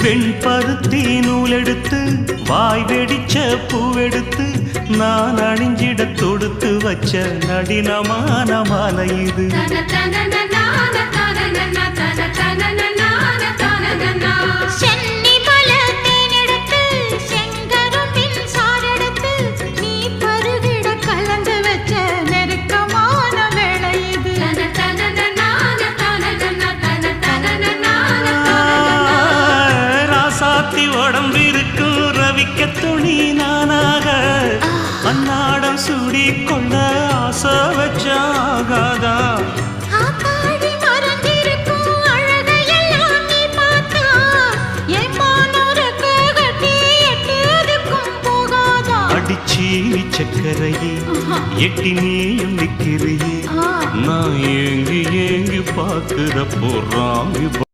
வெண்பருத்தி நூலெடுத்து வாய் வெடிச்ச பூவெடுத்து நான் அணிஞ்சிட தொடுத்து வச்ச நடினமான மாலை இது. உடம்பிருக்கும் ரவிக்க துணி நானாக அன்னாடம் சூடி கொள்ள ஆசை வச்சாகாதா. அடிச்சி சக்கரையே எட்டி நீயும் நிக்கிறியே நான் ஏங்கி ஏங்கி பார்க்கிற போறாங்க.